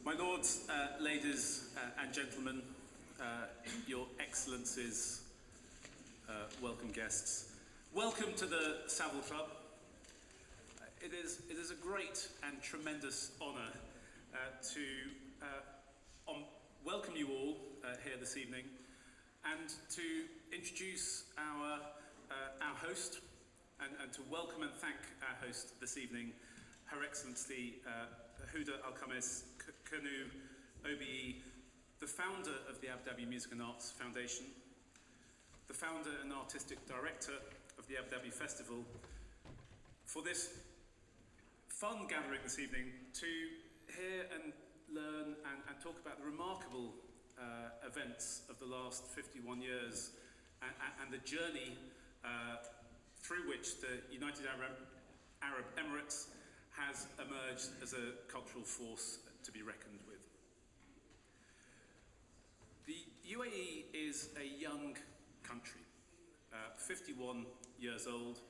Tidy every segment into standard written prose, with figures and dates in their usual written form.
My lords, ladies and gentlemen, your excellencies, welcome guests. Welcome to the Savile Club. It is a great and tremendous honour to welcome you all here this evening and to introduce our host and to welcome and thank our host this evening, Her Excellency Huda Alkhamis-Kanoo, OBE, the founder of the Abu Dhabi Music and Arts Foundation, the founder and artistic director of the Abu Dhabi Festival, for this fun gathering this evening to hear and learn and talk about the remarkable events of the last 51 years and the journey through which the United Arab Emirates has emerged as a cultural force to be reckoned with. The UAE is a young country, 51 years old.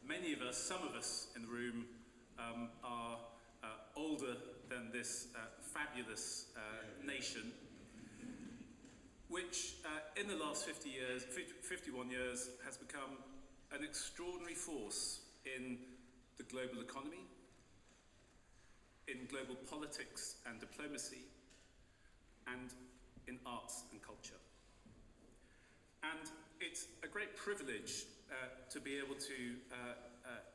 Many of us, some of us in the room, are older than this fabulous nation, which in the last 51 years has become an extraordinary force in the global economy, in global politics and diplomacy, and in arts and culture. And it's a great privilege to be able to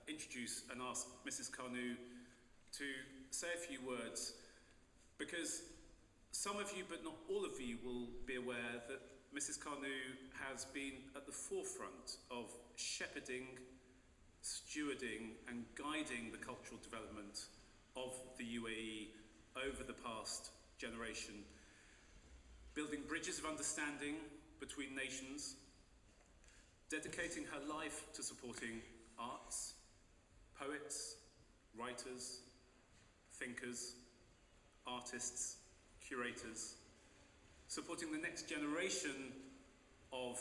introduce and ask Mrs. Kanoo to say a few words, because some of you, but not all of you, will be aware that Mrs. Kanoo has been at the forefront of shepherding, stewarding and guiding the cultural development of the UAE over the past generation, building bridges of understanding between nations, dedicating her life to supporting arts, poets, writers, thinkers, artists, curators, supporting the next generation of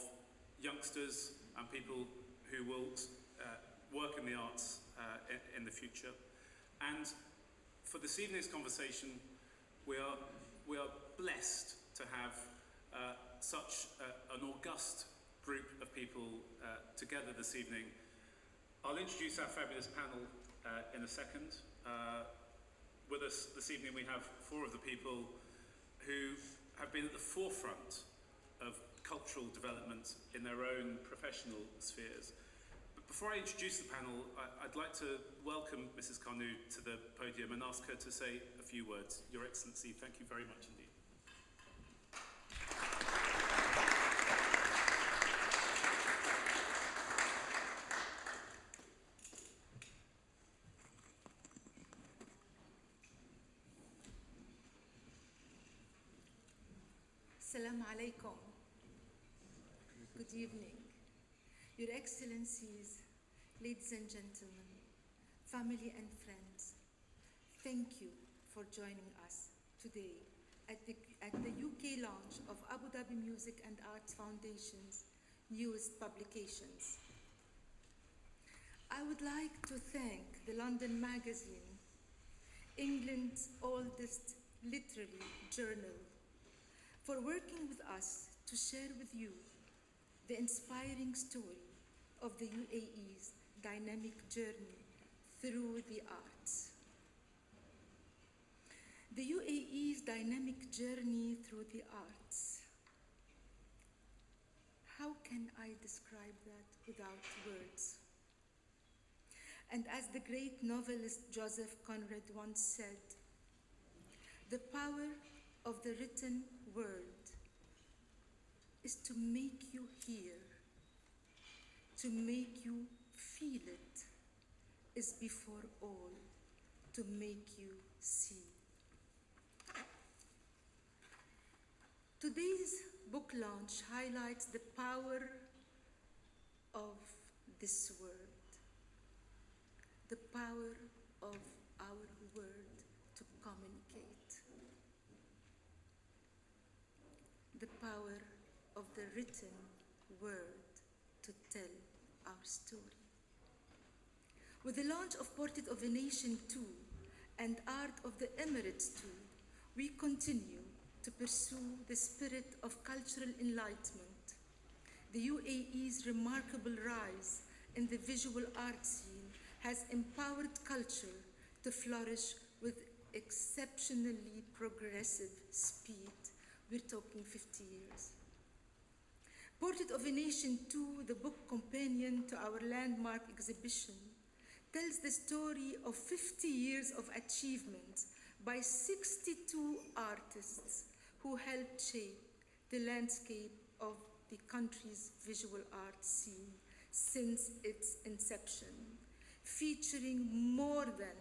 youngsters and people who will work in the arts in the future. And for this evening's conversation, we are blessed to have such an august group of people together this evening. I'll introduce our fabulous panel in a second. With us this evening we have four of the people who have been at the forefront of cultural development in their own professional spheres. But before I introduce the panel, I'd like to welcome Mrs. Kanoo to the podium and ask her to say a few words. Your Excellency, thank you very much indeed. Assalamu alaikum. Good evening. Your Excellencies, ladies and gentlemen, family and friends, thank you for joining us today at the UK launch of Abu Dhabi Music and Arts Foundation's newest publications. I would like to thank the London Magazine, England's oldest literary journal, for working with us to share with you the inspiring story of the UAE's dynamic journey through the arts. The UAE's dynamic journey through the arts. How can I describe that without words? And as the great novelist Joseph Conrad once said, the power of the written word is to make you hear, to make you feel it, is before all to make you see. Today's book launch highlights the power of this word, the power of our word to communicate. The power of the written word to tell our story. With the launch of Portrait of a Nation II and Art of the Emirates II, we continue to pursue the spirit of cultural enlightenment. The UAE's remarkable rise in the visual art scene has empowered culture to flourish with exceptionally progressive speed. We're talking 50 years. Portrait of a Nation 2, the book companion to our landmark exhibition, tells the story of 50 years of achievement by 62 artists who helped shape the landscape of the country's visual art scene since its inception, featuring more than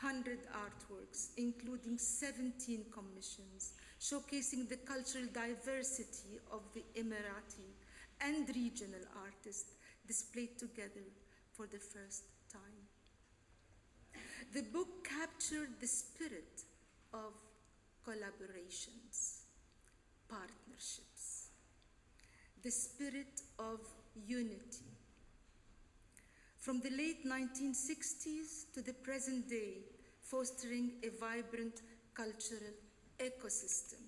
100 artworks, including 17 commissions, showcasing the cultural diversity of the Emirati and regional artists displayed together for the first time. The book captured the spirit of collaborations, partnerships, the spirit of unity. From the late 1960s to the present day, fostering a vibrant cultural ecosystem.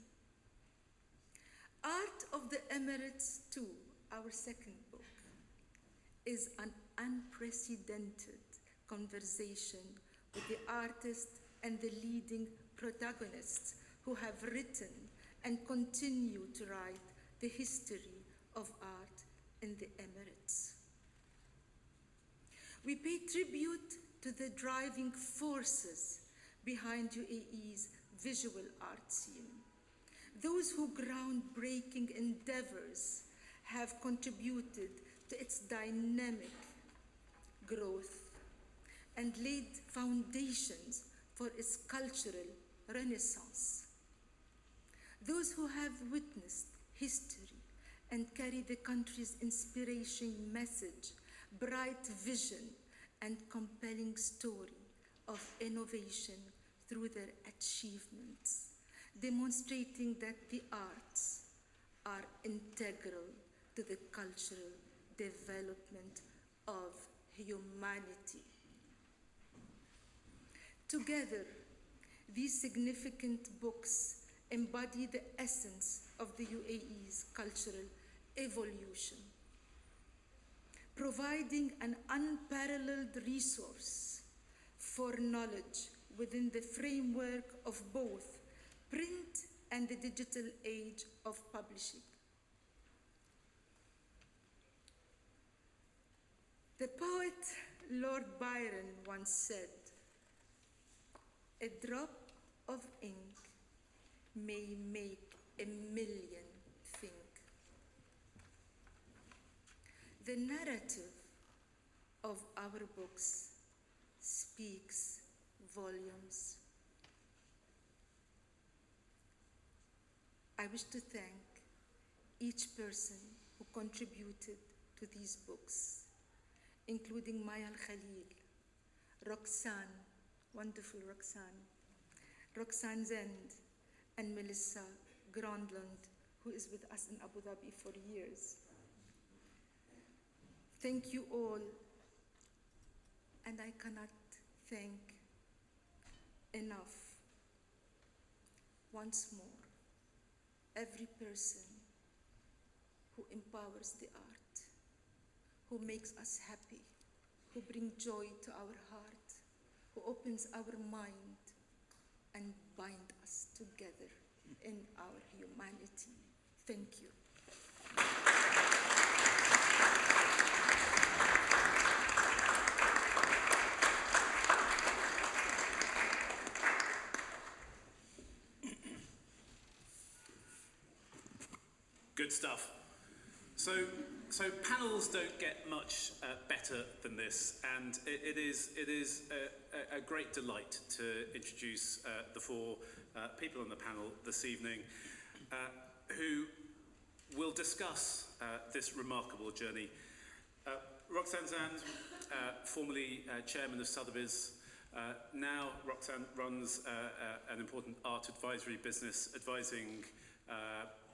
Art of the Emirates II, our second book, is an unprecedented conversation with the artists and the leading protagonists who have written and continue to write the history of art in the Emirates. We pay tribute to the driving forces behind UAE's visual art scene, those whose groundbreaking endeavors have contributed to its dynamic growth and laid foundations for its cultural renaissance. Those who have witnessed history and carry the country's inspiration message, bright vision, and compelling story of innovation through their achievements, demonstrating that the arts are integral to the cultural development of humanity. Together, these significant books embody the essence of the UAE's cultural evolution, providing an unparalleled resource for knowledge within the framework of both print and the digital age of publishing. The poet Lord Byron once said, "A drop of ink may make a million think." The narrative of our books speaks volumes. I wish to thank each person who contributed to these books, including Maya Khalil, Roxane, wonderful Roxane Zand, and Melissa Gronlund, who is with us in Abu Dhabi for years. Thank you all, and I cannot thank enough once more every person who empowers the art, who makes us happy, who brings joy to our heart, who opens our mind and binds us together in our humanity. Thank you. Good stuff. So panels don't get much better than this, and it is a great delight to introduce the four people on the panel this evening who will discuss this remarkable journey. Roxane Zand, formerly chairman of Sotheby's, now Roxane runs an important art advisory business advising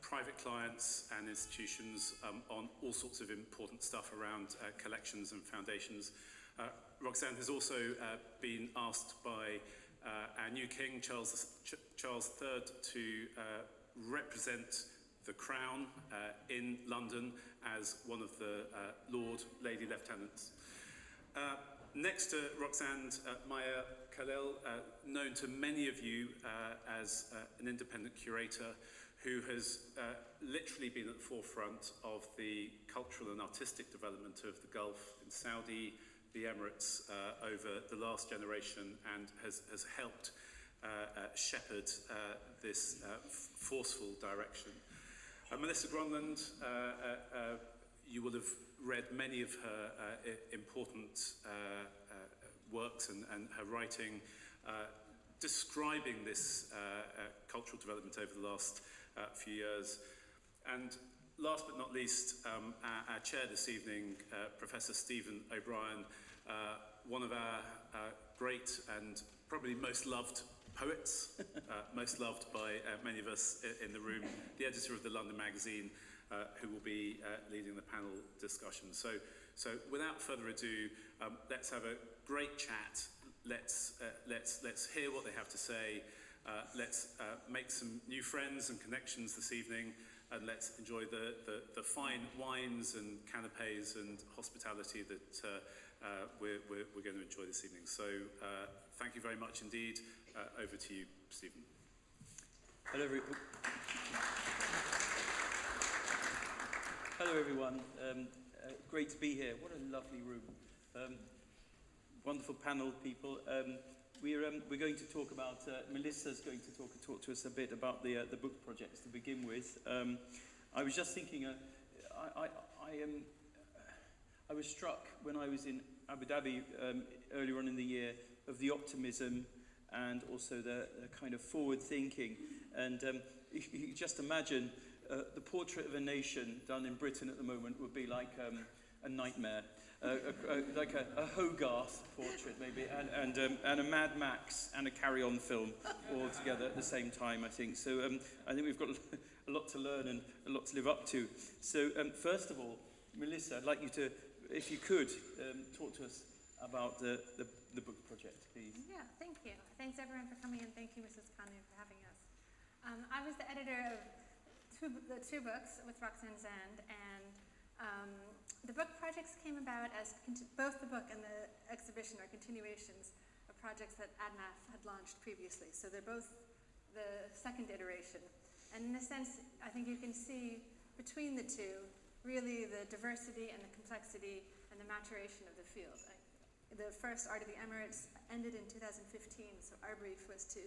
private clients and institutions on all sorts of important stuff around collections and foundations. Roxane has also been asked by our new king, Charles III, to represent the Crown in London as one of the Lord Lady Lieutenants. Next to Roxane Khalil, known to many of you as an independent curator who has literally been at the forefront of the cultural and artistic development of the Gulf in Saudi, the Emirates over the last generation, and has helped shepherd this forceful direction. Melissa Gronlund, you will have read many of her important works and her writing describing this cultural development over the last few years. And last but not least, our chair this evening, Professor Stephen O'Brien, one of our great and probably most loved poets, most loved by many of us in the room, the editor of the London Magazine, who will be leading the panel discussion. So without further ado, let's have a great chat. Let's hear what they have to say. Let's make some new friends and connections this evening, and let's enjoy the fine wines and canapes and hospitality that we're going to enjoy this evening. So thank you very much indeed. Over to you, Stephen. Hello everyone. Great to be here. What a lovely room. Wonderful panel, people. We're going to talk about, Melissa's going to talk to us a bit about the book projects to begin with. I was just thinking, I was struck when I was in Abu Dhabi earlier on in the year of the optimism and also the kind of forward thinking. And you just imagine the portrait of a nation done in Britain at the moment would be like a nightmare. Like a Hogarth portrait maybe, and a Mad Max and a Carry On film all together at the same time, I think. So I think we've got a lot to learn and a lot to live up to. So first of all, Melissa, I'd like you to, if you could, talk to us about the book project, please. Yeah, thank you. Thanks everyone for coming, and thank you, Mrs. Kanoo, for having us. I was the editor of the two books with Roxane Zand, and the book projects came about as both the book and the exhibition are continuations of projects that ADMAF had launched previously. So they're both the second iteration. And in a sense, I think you can see between the two really the diversity and the complexity and the maturation of the field. The first Art of the Emirates ended in 2015, so our brief was to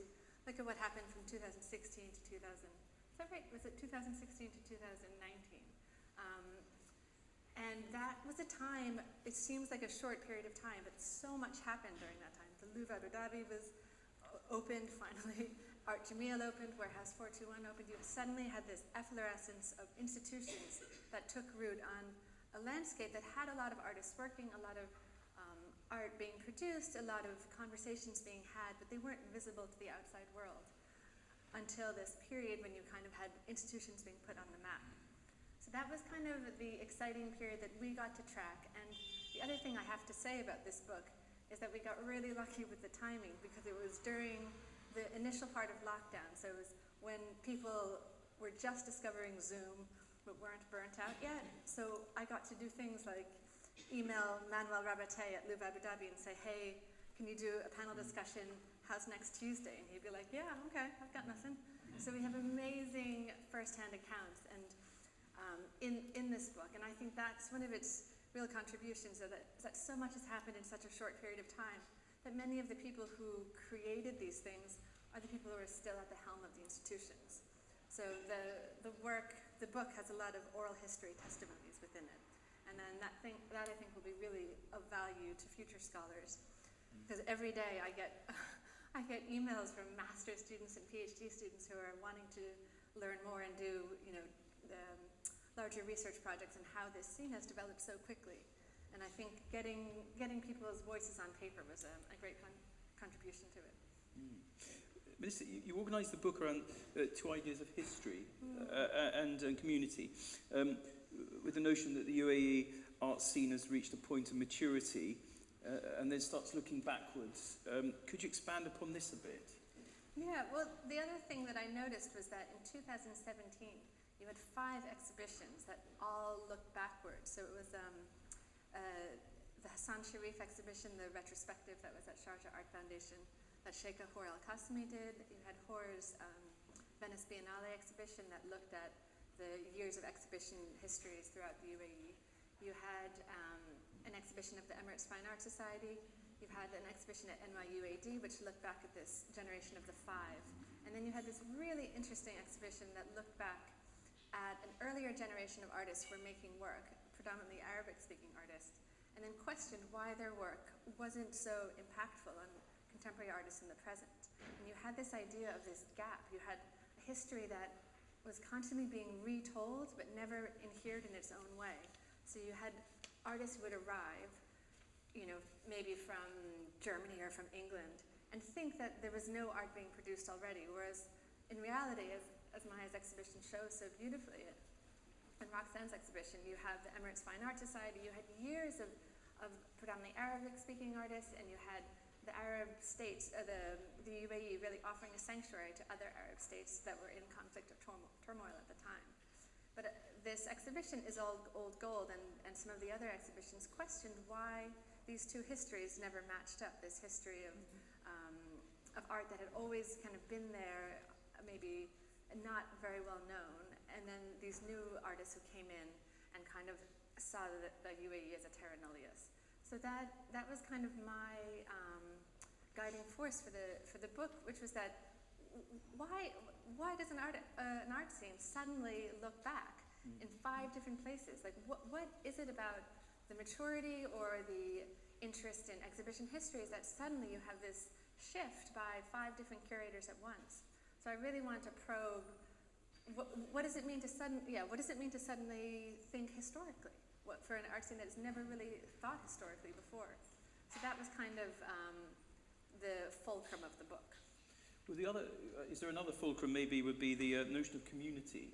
look at what happened from 2016 to 2000. Is that right? Was it 2016 to 2019? And that was a time, it seems like a short period of time, but so much happened during that time. The Louvre Abu Dhabi was opened finally, Art Jamil opened, Warehouse 421 opened. You suddenly had this efflorescence of institutions that took root on a landscape that had a lot of artists working, a lot of art being produced, a lot of conversations being had, but they weren't visible to the outside world until this period when you kind of had institutions being put on the map. So that was kind of the exciting period that we got to track. And the other thing I have to say about this book is that we got really lucky with the timing, because it was during the initial part of lockdown. So it was when people were just discovering Zoom but weren't burnt out yet. So I got to do things like email Manuel Rabate at Louvre Abu Dhabi and say, hey, can you do a panel discussion? How's next Tuesday? And he'd be like, yeah, okay, I've got nothing. So we have amazing first-hand accounts and in this book. And I think that's one of its real contributions, that so much has happened in such a short period of time, that many of the people who created these things are the people who are still at the helm of the institutions. So the book has a lot of oral history testimonies within it. And then that I think will be really of value to future scholars, because every day I get emails from master's students and PhD students who are wanting to learn more and do larger research projects, and how this scene has developed so quickly. And I think getting people's voices on paper was a great contribution to it. Melissa, you organised the book around two ideas of history and community, with the notion that the UAE art scene has reached a point of maturity and then starts looking backwards. Could you expand upon this a bit? Yeah, well, the other thing that I noticed was that in 2017, you had 5 exhibitions that all looked backwards. So it was the Hassan Sharif exhibition, the retrospective that was at Sharjah Art Foundation that Sheikha Hor Al-Qasimi did. You had Hor's Venice Biennale exhibition that looked at the years of exhibition histories throughout the UAE. You had an exhibition of the Emirates Fine Arts Society. You've had an exhibition at NYUAD, which looked back at this generation of the 5. And then you had this really interesting exhibition that looked back at an earlier generation of artists who were making work, predominantly Arabic-speaking artists, and then questioned why their work wasn't so impactful on contemporary artists in the present. And you had this idea of this gap. You had a history that was constantly being retold, but never inhered in its own way. So you had artists who would arrive, you know, maybe from Germany or from England, and think that there was no art being produced already, whereas in reality, as Maya's exhibition shows so beautifully, in Roxane's exhibition, you have the Emirates Fine Arts Society, you had years of predominantly Arabic-speaking artists, and you had the Arab states, the UAE really offering a sanctuary to other Arab states that were in conflict or turmoil at the time. But this exhibition is all old gold, and some of the other exhibitions questioned why these two histories never matched up. This history of art that had always kind of been there, maybe not very well known, and then these new artists who came in and kind of saw the UAE as a terra nullius. So that was kind of my guiding force for the book, which was that why does an art scene suddenly look back in 5 different places? Like what is it about the maturity or the interest in exhibition histories that suddenly you have this shift by 5 different curators at once? So I really wanted to probe what does it mean to suddenly think historically? What for an art scene that's never really thought historically before? So that was kind of the fulcrum of the book. Well, the other is there another fulcrum? Maybe would be the notion of community.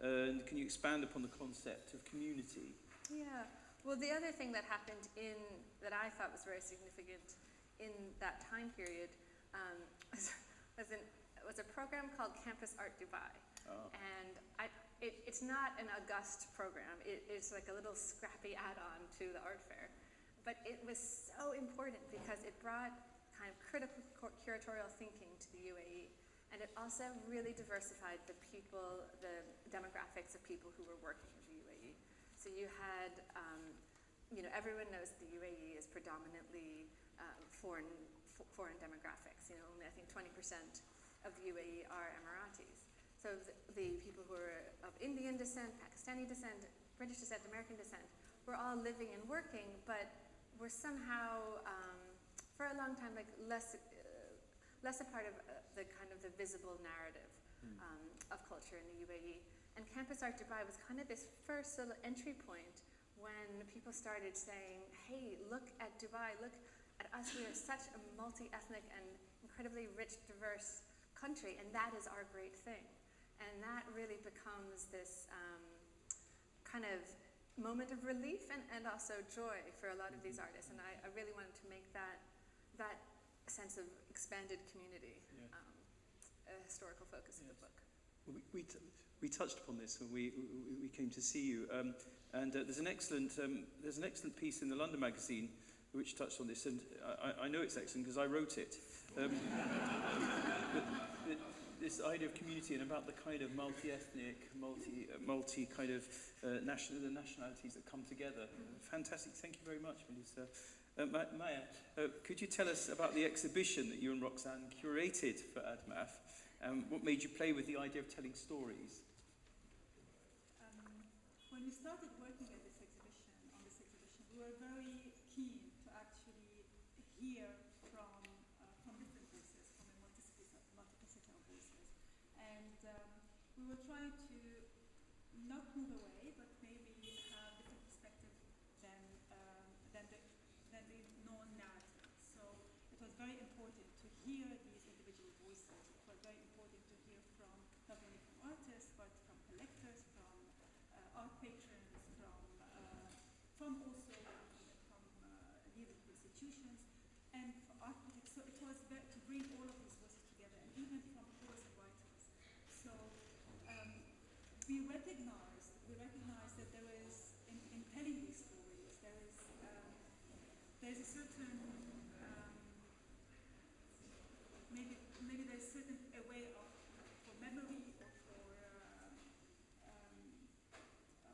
And can you expand upon the concept of community? Yeah. Well, the other thing that happened that I thought was very significant in that time period was a program called Campus Art Dubai. Oh. And it's not an august program. It's like a little scrappy add-on to the art fair. But it was so important because it brought kind of critical curatorial thinking to the UAE. And it also really diversified the people, the demographics of people who were working in the UAE. So you had, everyone knows the UAE is predominantly foreign demographics. You know, only I think 20% of the UAE are Emiratis. So the people who are of Indian descent, Pakistani descent, British descent, American descent, were all living and working, but were somehow, for a long time, like less a part of the kind of the visible narrative of culture in the UAE. And Campus Art Dubai was kind of this first little entry point when people started saying, hey, look at Dubai, look at us, we are such a multi-ethnic and incredibly rich, diverse country, and that is our great thing. And that really becomes this kind of moment of relief and also joy for a lot of these artists. And I really wanted to make that sense of expanded community a historical focus of the book. Well, we touched upon this when we came to see you, and there's an excellent piece in the London magazine which touched on this, and I know it's excellent because I wrote it. This idea of community and about the kind of multi-ethnic, multi kind of nationalities that come together. Fantastic. Thank you very much, Melissa. Maya, could you tell us about the exhibition that you and Roxane curated for ADMAF? What made you play with the idea of telling stories? When we started working on this exhibition, we were very keen to actually hear from different voices, from a multiplicity of voices. And we were trying to not move away, but maybe have different perspective than the known narrative. So it was very important to hear these individual voices. It was very important to hear from not only from artists, but from collectors, from art patrons, from also from leading institutions. bring all of these voices together, and even from poets and writers. So we recognized that there is, in telling these stories, there's a certain maybe there's certain a way of for memory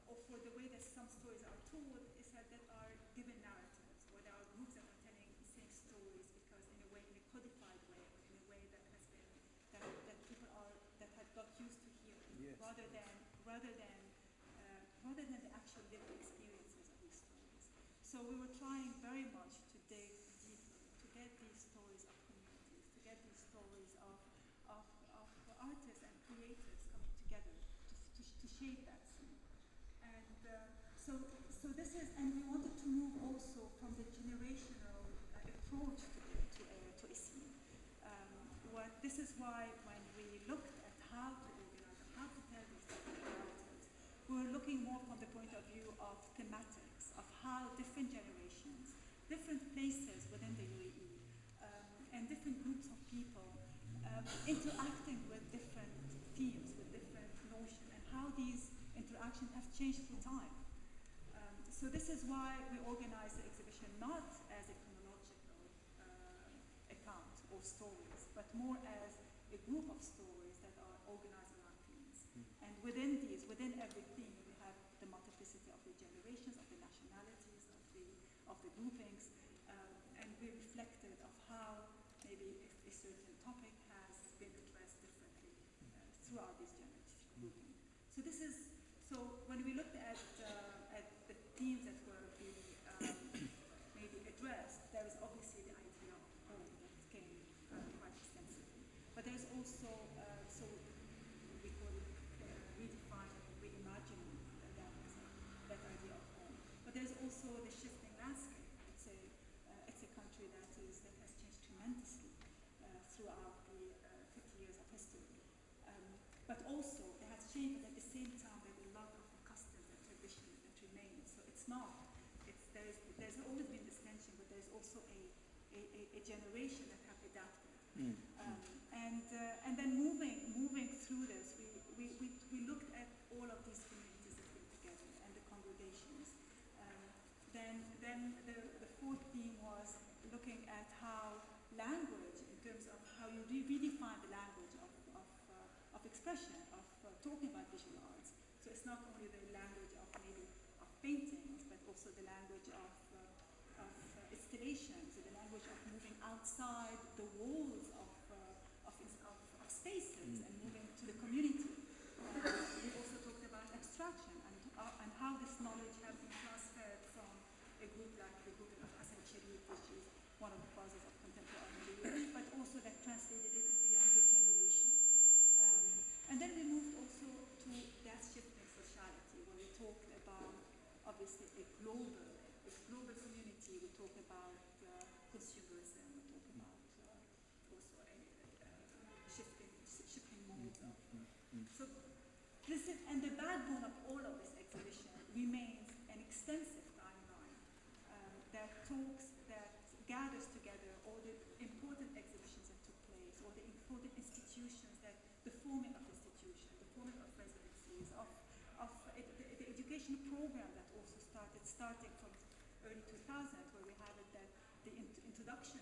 or for the way that some stories are told is that are given narratives, where there are groups that are telling the same stories because in a way, in a codified way, or in a way that has been that people that have got used to hearing, yes, rather than the actual lived experiences of these stories. So we were trying very much to dig deeper, to get these stories of communities, to get these stories of artists and creators coming together to shape that scene. And so this is, and we wanted to move also from the generational approach to a scene. This is why when we looked at how to organize and how to tell these different narratives, we were looking more from the point of view of thematics, of how different generations, different places within the UAE, and different groups of people interacting with different themes, with different notions, and how these interactions have changed through time. So this is why we organize the exhibition not as a chronological account or stories, but more as a group of stories that are organized around themes. And within every theme, we have the multiplicity of the generations, of the nationalities, of the groupings, and we reflected of how maybe if a certain topic has been addressed differently throughout these groupings. So when we looked at the themes that were being maybe addressed, there is obviously the idea of home that came quite extensively. But there's also, so we call it redefining, reimagining that idea of home. But there's also the shifting landscape. It's a country that has changed tremendously throughout the 50 years of history. But also, it has changed, but at the same time, there's a lot of customs and traditions that remain. So there's always been this tension, but there's also a generation that have adapted. And then moving through this, we looked at all of these communities that came together and the congregations. Then the fourth theme was looking at how language, in terms of how you redefine the language of expression, of talking about visual arts. So it's not only the language of paintings, but also the language of installations, the language of moving outside the walls of spaces and moving to the community. We also talked about abstraction and how this knowledge has been transferred from a group like the group of Hassan Sharif, which is one of the fathers of contemporary art, but also that translated it into younger generation. And then we moved also to that shifting sociality, where we talked about obviously a global community. We talk about consumerism. We talk about also shifting modes of. So this is, and the backbone of all of this exhibition remains an extensive timeline that gathers together all the important exhibitions that took place, all the important institutions that the forming of institutions, the forming of residencies, of the educational program that also starting from early 2000, where we had it that the introduction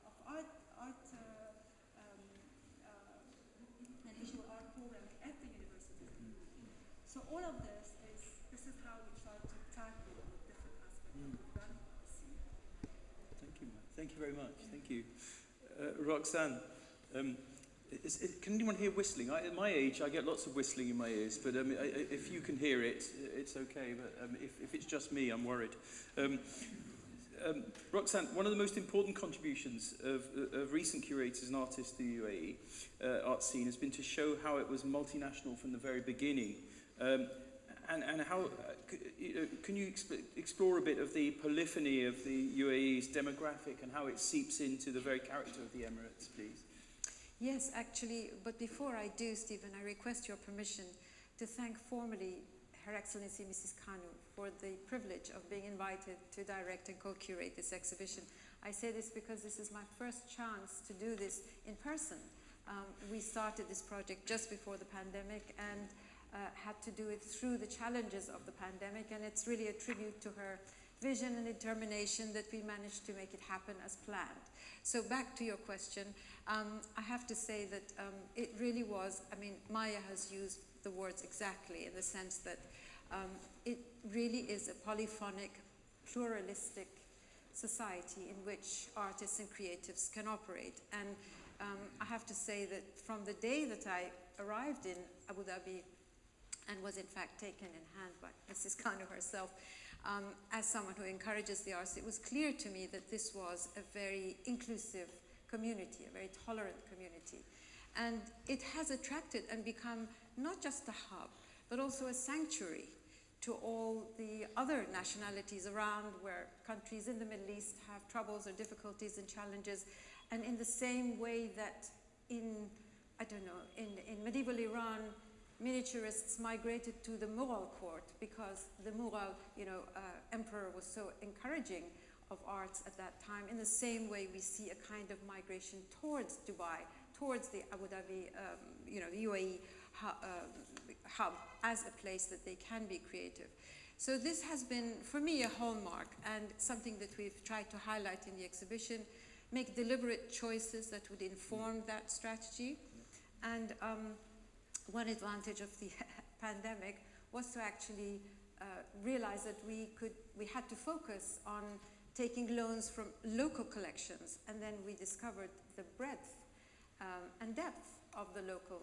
of art and visual art programming at the universities. So all of this is how we try to tackle different aspects of the development scene. Thank you, Matt. Thank you very much. Thank you. Roxane, can anyone hear whistling? At my age, I get lots of whistling in my ears, but if you can hear it, it's okay. But if it's just me, I'm worried. Roxane, one of the most important contributions of recent curators and artists to the UAE art scene has been to show how it was multinational from the very beginning. And how, can you explore a bit of the polyphony of the UAE's demographic and how it seeps into the very character of the Emirates, please? Yes, actually, but before I do, Stephen, I request your permission to thank formally Her Excellency Mrs. Kanoo for the privilege of being invited to direct and co-curate this exhibition. I say this because this is my first chance to do this in person. We started this project just before the pandemic and had to do it through the challenges of the pandemic, and it's really a tribute to her vision and determination that we managed to make it happen as planned. So back to your question, I have to say that it really was, I mean, Maya has used the words exactly in the sense that it really is a polyphonic, pluralistic society in which artists and creatives can operate. And I have to say that from the day that I arrived in Abu Dhabi and was in fact taken in hand by Mrs. Kanoo herself, as someone who encourages the arts, it was clear to me that this was a very inclusive community, a very tolerant community. And it has attracted and become not just a hub, but also a sanctuary to all the other nationalities around, where countries in the Middle East have troubles or difficulties and challenges. And in the same way that in medieval Iran, miniaturists migrated to the Mughal court because the Mughal, emperor was so encouraging of arts at that time. In the same way, we see a kind of migration towards Dubai, towards the Abu Dhabi, UAE hub as a place that they can be creative. So this has been, for me, a hallmark and something that we've tried to highlight in the exhibition, make deliberate choices that would inform that strategy. And one advantage of the pandemic was to actually realize that we had to focus on taking loans from local collections, and then we discovered the breadth and depth of the local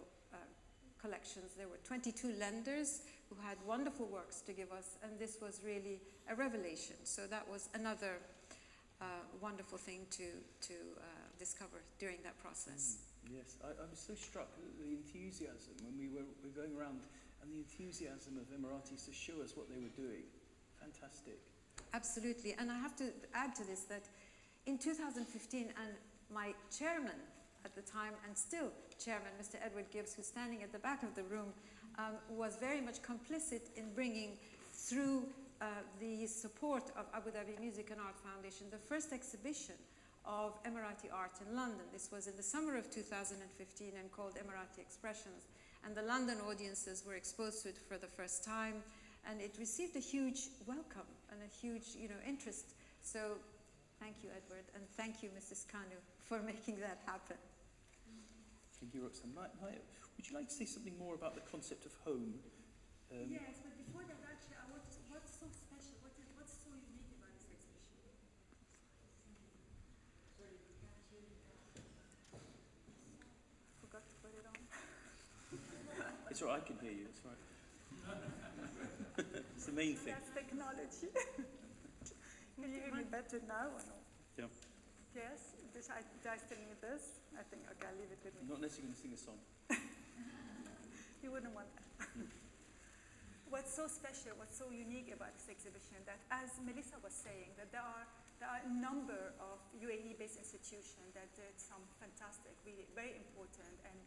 collections. There were 22 lenders who had wonderful works to give us, and this was really a revelation. So that was another wonderful thing to discover during that process. Yes, I was so struck at the enthusiasm when we were going around, and the enthusiasm of Emiratis to show us what they were doing. Fantastic. Absolutely, and I have to add to this that in 2015, and my chairman at the time, and still chairman, Mr. Edward Gibbs, who's standing at the back of the room, was very much complicit in bringing through the support of Abu Dhabi Music and Art Foundation the first exhibition of Emirati art in London. This was in the summer of 2015 and called Emirati Expressions. And the London audiences were exposed to it for the first time, and it received a huge welcome and a huge interest. So thank you, Edward, and thank you, Mrs. Kanoo, for making that happen. Thank you, Roxane. Maya, would you like to say something more about the concept of home? Yes, but before that, actually, what's so special, what's so unique about this exhibition? Forgot to put it on. It's all right, I can hear you, it's all right. It's the main thing. That's technology. Can you hear me better now or no? Yeah. Yes? Do I still need this? I think, okay, I'll leave it with me. Not unless you're going to sing a song. You wouldn't want that. What's so special, what's so unique about this exhibition, that as Melissa was saying, that there are a number of UAE-based institutions that did some fantastic, really very important and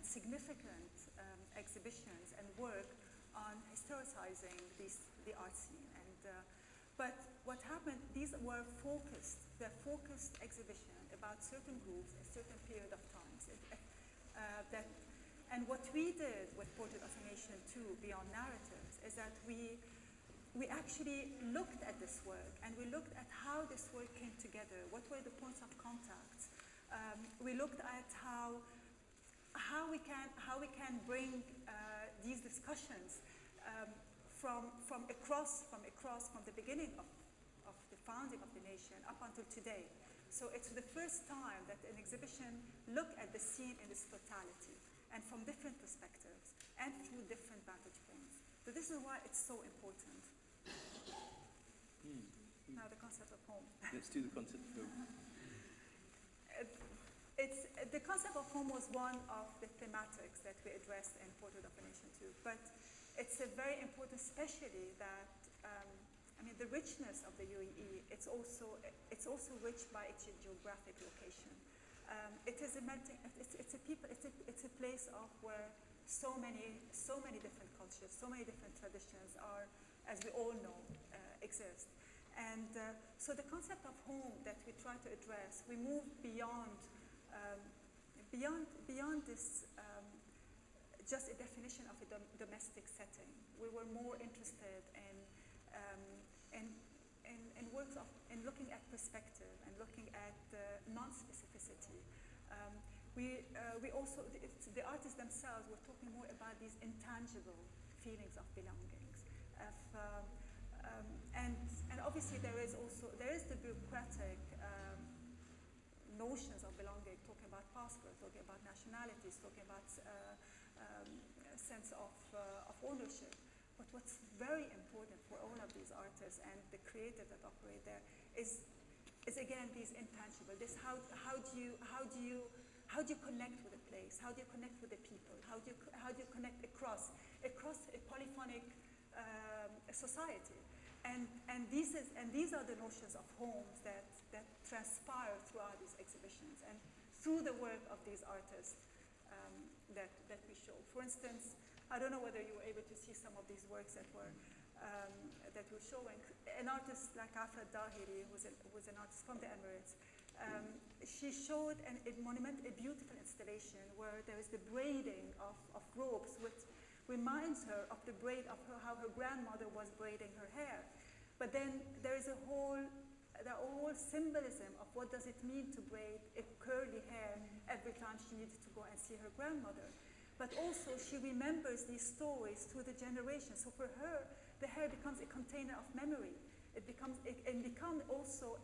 significant exhibitions and work on historicizing the art scene. But what happened, these were focused exhibitions about certain groups, a certain period of times. And what we did with Portrait of a Nation 2, Beyond Narratives, is that we actually looked at this work, and we looked at how this work came together, what were the points of contact. We looked at how we can bring these discussions from the beginning of the founding of the nation up until today. So it's the first time that an exhibition looked at the scene in its totality and from different perspectives and through different vantage points. So this is why it's so important. Now the concept of home. Let's do the concept of home. The concept of home was one of the thematics that we addressed in Portrait of a Nation 2, but it's a very important, especially that the richness of the UAE. It's also rich by its geographic location. It's a place of where so many different cultures, so many different traditions are, as we all know, exist. And so the concept of home that we try to address, we move beyond this just a definition of a domestic setting. We were more interested in works of, in looking at perspective and looking at non-specificity. We also, the artists themselves were talking more about these intangible feelings of belongings. And obviously there is the bureaucratic notions of belonging, talking about passport, talking about nationalities, talking about sense of ownership. But what's very important for all of these artists and the creators that operate there is again these intangible. This how do you connect with a place? How do you connect with the people? How do you connect across a polyphonic society? And these are the notions of homes that transpire throughout these exhibitions and through the work of these artists that we show. For instance, I don't know whether you were able to see some of these works that we're showing. An artist like Afra Dahiri, who's an artist from the Emirates, she showed a beautiful installation where there is the braiding of ropes, which reminds her of the braid of how her grandmother was braiding her hair. But then there is a whole symbolism of what does it mean to braid a curly hair every time she needed to go and see her grandmother. But also she remembers these stories through the generations. So for her, the hair becomes a container of memory. It becomes also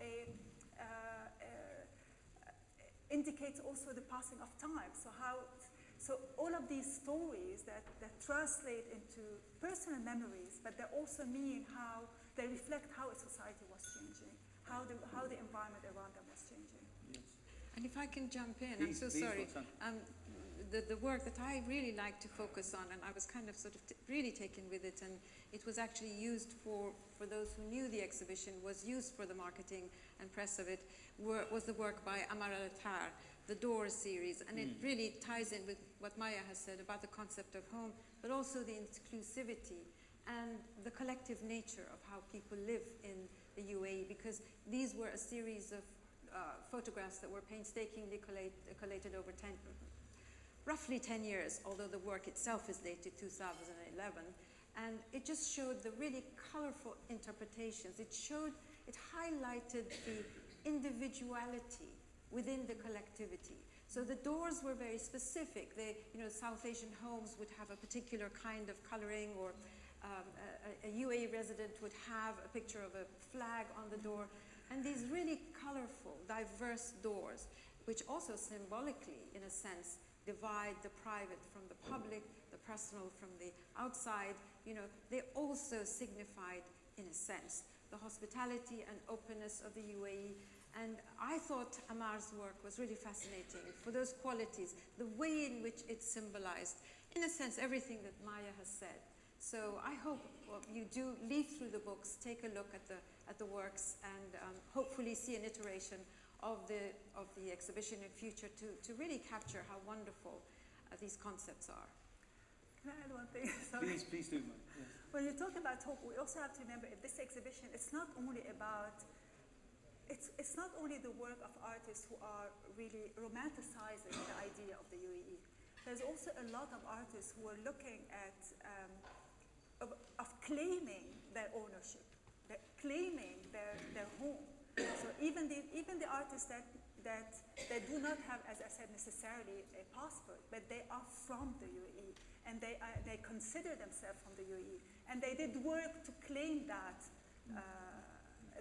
indicates also the passing of time. So all of these stories that translate into personal memories, but they also mean how they reflect how a society was changing, how the environment around them was changing. Yes. And if I can jump in, please, I'm so sorry. The work that I really like to focus on, and I was kind of sort of really taken with it, and it was actually used for those who knew the exhibition, was used for the marketing and press of it, was the work by Amar al-Attar, the Doors series, and it really ties in with what Maya has said about the concept of home, but also the inclusivity and the collective nature of how people live in the UAE, because these were a series of photographs that were painstakingly collated over roughly 10 years, although the work itself is dated 2011. And it just showed the really colorful interpretations. It highlighted the individuality within the collectivity. So the Doors were very specific. South Asian homes would have a particular kind of coloring, or a UAE resident would have a picture of a flag on the door. And these really colorful, diverse doors, which also symbolically, in a sense, divide the private from the public, the personal from the outside. They also signified, in a sense, the hospitality and openness of the UAE. And I thought Amar's work was really fascinating for those qualities, the way in which it symbolized, in a sense, everything that Maya has said. So I hope you do leaf through the books, take a look at the works, and hopefully see an iteration of the exhibition in future to really capture how wonderful these concepts are. Can I add one thing? Sorry. Please do, Maya. Yes. When you talk about hope, we also have to remember in this exhibition, it's not only the work of artists who are really romanticizing the idea of the UAE. There's also a lot of artists who are looking at of claiming their ownership, claiming their home. So even the artists that do not have, as I said, necessarily a passport, but they are from the UAE, and they consider themselves from the UAE, and they did work to claim that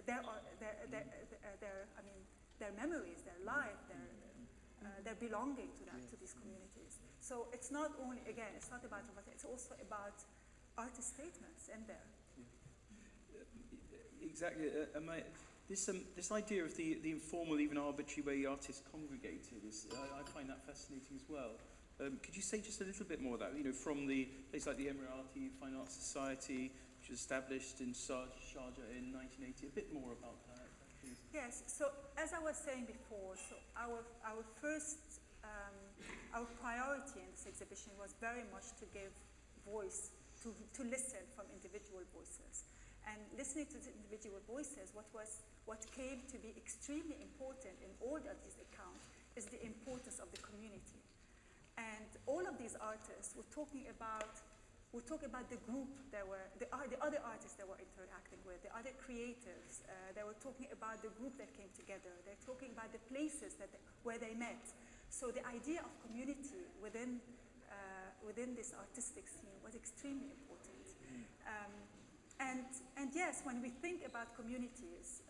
their memories, their life, their belonging to these communities. So it's not only, again, it's not about it's also about artist statements in there. Yeah. Exactly. This idea of the informal, even arbitrary way artists congregated I find that fascinating as well. Could you say just a little bit more of that? From the place like the Emirati Fine Arts Society, which was established in Sharjah in 1980. A bit more about that, please. Yes. So as I was saying before, so our first our priority in this exhibition was very much to give voice, to listen from individual voices. And listening to the individual voices, what came to be extremely important in all of these accounts is the importance of the community. And all of these artists were talking about the group the other artists they were interacting with, the other creatives. They were talking about the group that came together. They're talking about the places where they met. So the idea of community within this artistic scene was extremely important. And yes, when we think about communities,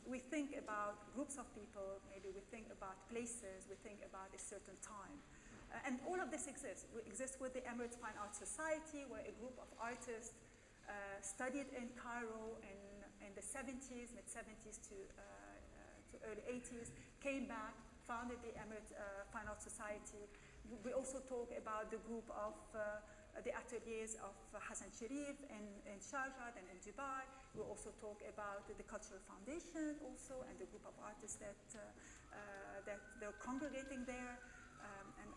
we think about groups of people, maybe we think about places, we think about a certain time. And all of this exists. We exist with the Emirates Fine Arts Society, where a group of artists studied in Cairo in the 70s, mid-70s to early 80s, came back, founded the Emirates Fine Arts Society. We also talk about the group of the ateliers of Hassan Sharif in Sharjah and in Dubai. We also talk about the Cultural Foundation also, and the group of artists that they're congregating there. And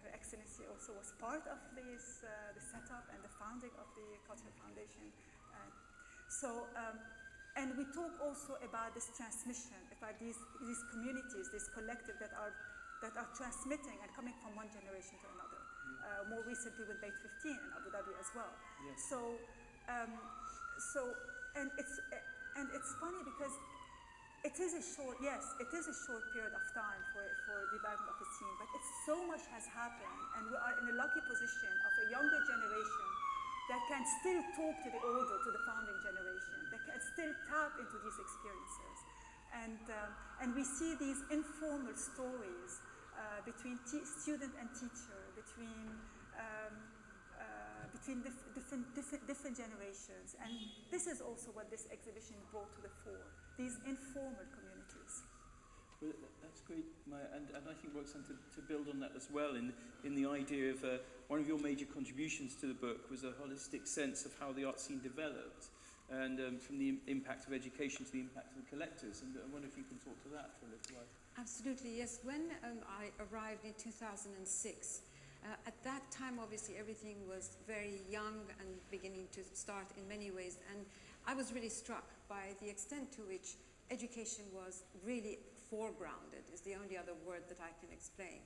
Her Excellency also was part of this, the setup and the founding of the Cultural Foundation. And we talk also about this transmission, about these communities, this collective that are transmitting and coming from one generation to another. More recently with Beit 15 in Abu Dhabi as well. Yes. And it's funny because it is a short period of time for development of a scene, but so much has happened, and we are in a lucky position of a younger generation that can still talk to the older, to the founding generation, that can still tap into these experiences. And we see these informal stories between student and teacher, between different generations. And this is also what this exhibition brought to the fore, these informal communities. Well, that's great, Maya, and I think Roxane, to build on that as well, in the idea of one of your major contributions to the book was a holistic sense of how the art scene developed, and from the impact of education to the impact of the collectors. And I wonder if you can talk to that for a little while. Absolutely, yes. When I arrived in 2006, at that time, obviously, everything was very young and beginning to start in many ways. And I was really struck by the extent to which education was really foregrounded, is the only other word that I can explain.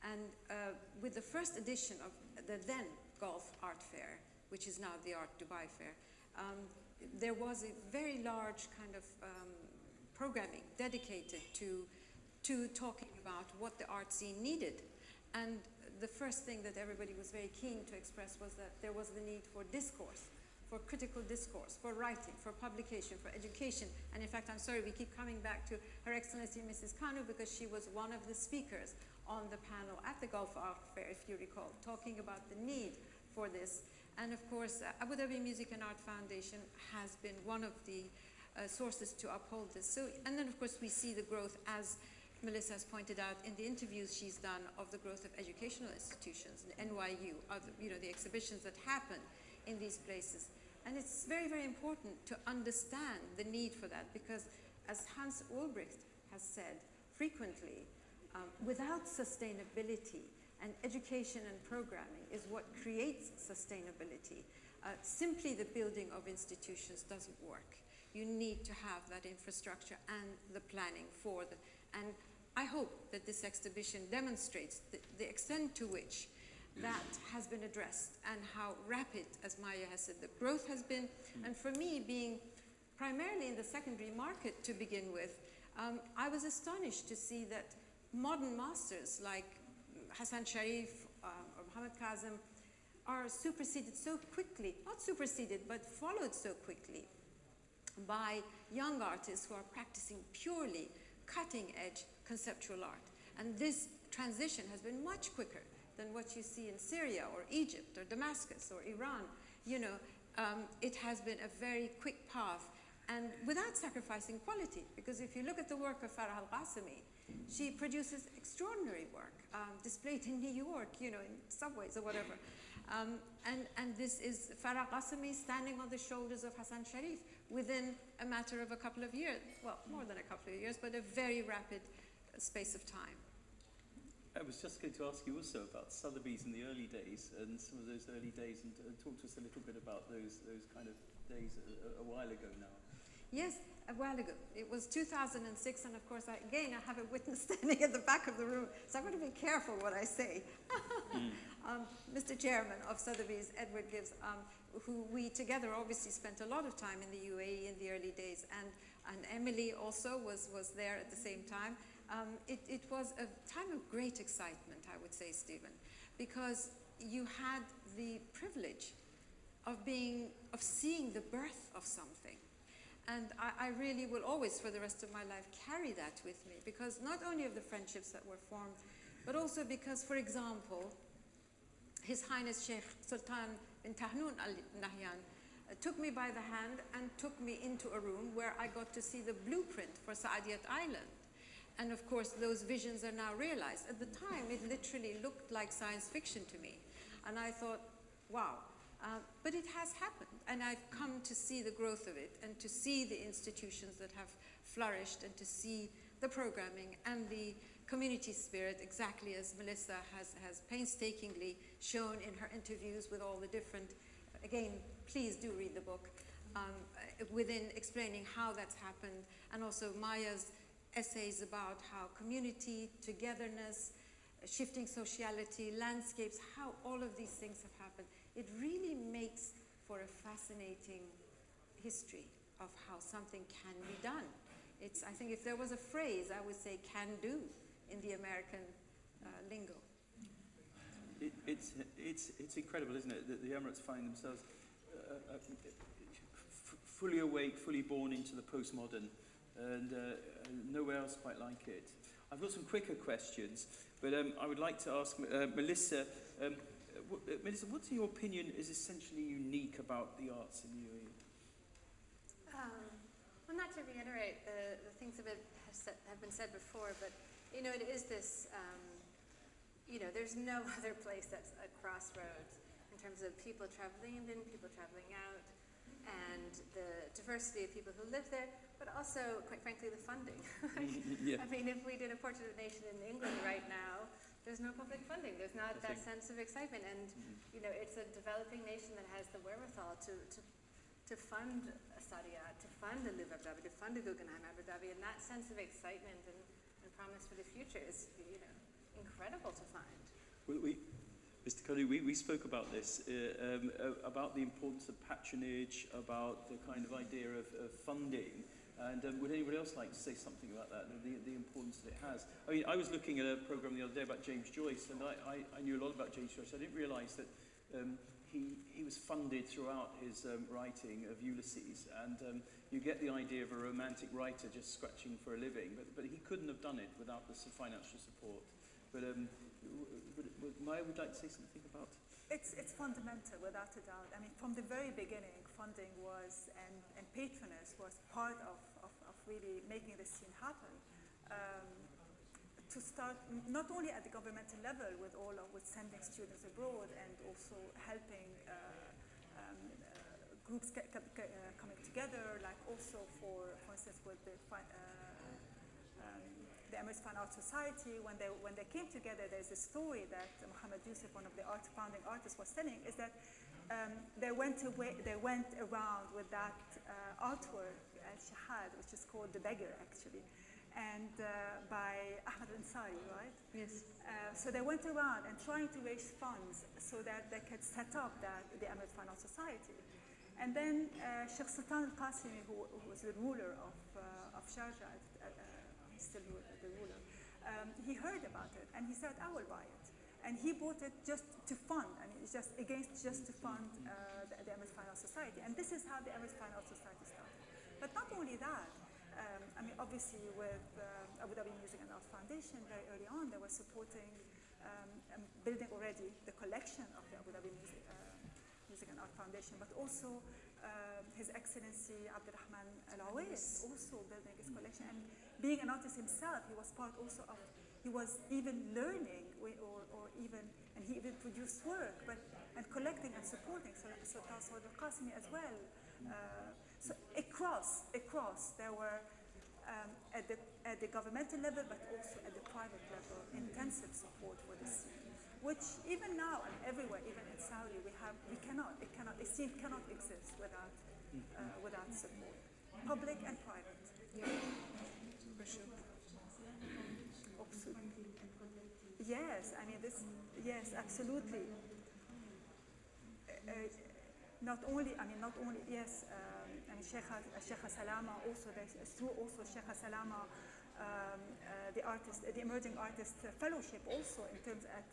And with the first edition of the then Gulf Art Fair, which is now the Art Dubai Fair, there was a very large kind of programming dedicated to talking about what the art scene needed. And the first thing that everybody was very keen to express was that there was the need for discourse, for critical discourse, for writing, for publication, for education. And in fact, I'm sorry, we keep coming back to Her Excellency Mrs. Kanoo, because she was one of the speakers on the panel at the Gulf Art Fair, if you recall, talking about the need for this. And of course, Abu Dhabi Music and Art Foundation has been one of the sources to uphold this. So, and then of course we see the growth, as Melissa has pointed out in the interviews she's done, of the growth of educational institutions, and NYU, of the exhibitions that happen in these places. And it's very, very important to understand the need for that, because as Hans Ulbricht has said frequently, without sustainability, and education and programming is what creates sustainability. Simply the building of institutions doesn't work. You need to have that infrastructure and the planning for that. And I hope that this exhibition demonstrates the extent to which that has been addressed, and how rapid, as Maya has said, the growth has been. And for me, being primarily in the secondary market to begin with, I was astonished to see that modern masters like Hassan Sharif or Mohammed Kazem are superseded so quickly, not superseded, but followed so quickly by young artists who are practicing purely cutting-edge conceptual art. And this transition has been much quicker than what you see in Syria or Egypt or Damascus or Iran. It has been a very quick path, and without sacrificing quality, because if you look at the work of Farah Al-Qasimi, she produces extraordinary work, displayed in New York, in subways or whatever. And this is Farah Qasimi standing on the shoulders of Hassan Sharif within a matter of a couple of years, well, more than a couple of years, but a very rapid space of time. I was just going to ask you also about Sotheby's in the early days and some of those early days, and talk to us a little bit about those kind of days a while ago now. Yes, a while ago. It was 2006, and of course, I have a witness standing at the back of the room, so I'm going to be careful what I say. Mr. Chairman of Sotheby's, Edward Gibbs, who we together obviously spent a lot of time in the UAE in the early days, and Emily also was there at the same time. It was a time of great excitement, I would say, Stephen, because you had the privilege of seeing the birth of something. And I really will always, for the rest of my life, carry that with me, because not only of the friendships that were formed, but also because, for example, His Highness Sheikh Sultan bin Tahnoon Al Nahyan took me by the hand and took me into a room where I got to see the blueprint for Saadiyat Island. And of course, those visions are now realized. At the time, it literally looked like science fiction to me. And I thought, wow. But it has happened, and I've come to see the growth of it, and to see the institutions that have flourished, and to see the programming and the community spirit, exactly as Melissa has painstakingly shown in her interviews with all the different, again, please do read the book, within explaining how that's happened, and also Maya's essays about how community, togetherness, shifting sociality, landscapes, how all of these things have happened. It really makes for a fascinating history of how something can be done. I think if there was a phrase, I would say can do in the American lingo. It's incredible, isn't it, that the Emirates find themselves fully awake, fully born into the postmodern, and nowhere else quite like it. I've got some quicker questions, but I would like to ask Melissa, Melissa, what's in your opinion is essentially unique about the arts in the UAE? Well, not to reiterate the things that have been said before, but it is this, there's no other place that's a crossroads in terms of people traveling in, people traveling out, and the diversity of people who live there, but also, quite frankly, the funding. Yeah. I mean, if we did a Portrait of a Nation in England right now, there's no public funding. There's not that sense of excitement, and it's a developing nation that has the wherewithal to fund Sadia, to fund the Live Abu Dhabi, to fund the Guggenheim Abu Dhabi, and that sense of excitement and promise for the future is incredible to find. Well, Mr. Kanoo, we spoke about this, about the importance of patronage, about the kind of idea of funding. And would anybody else like to say something about that, the importance that it has? I mean, I was looking at a program the other day about James Joyce, and I knew a lot about James Joyce. I didn't realise that he was funded throughout his writing of Ulysses, and you get the idea of a romantic writer just scratching for a living, but he couldn't have done it without the financial support. But Maya would like to say something about? It's fundamental, without a doubt. I mean, from the very beginning, funding was, and patronage was part of really making this scene happen. To start, not only at the governmental level with sending students abroad and also helping groups coming together, like also for instance, with the Emirates Fine Arts Society, when they came together, there's a story that Mohammed Yusuf, one of the founding artists, was telling, is that they went around with that artwork, Al-Shahad, which is called The Beggar, actually, and by Ahmed Ansari, right? Yes. So they went around and trying to raise funds so that they could set up the Emirates Fine Arts Society. And then Sheikh Sultan Al-Qasimi, who was the ruler of Sharjah, still the ruler, he heard about it and he said, I will buy it. And he bought it just to fund, I mean, it's just to fund the Emirates Fine Arts Society. And this is how the Emirates Fine Arts Society started. But not only that, I mean, obviously with Abu Dhabi Music and Art Foundation, very early on, they were supporting, building already the collection of the Abu Dhabi Music and Art Foundation, but also His Excellency Abdurrahman Al-Awais also building his collection. And being an artist himself, he was part also of, he was even learning and he even produced work, and collecting and supporting Sultan Saud Al-Qasimi as well. So across, there were at the governmental level, but also at the private level, intensive support for the scene, which even now and everywhere, even in Saudi, the scene cannot exist without support, public and private. Yeah, for sure. Yes, I mean yes, absolutely. Not only, yes, Sheikha Salama also, through also Sheikha Salama, the Emerging Artist Fellowship also in terms of,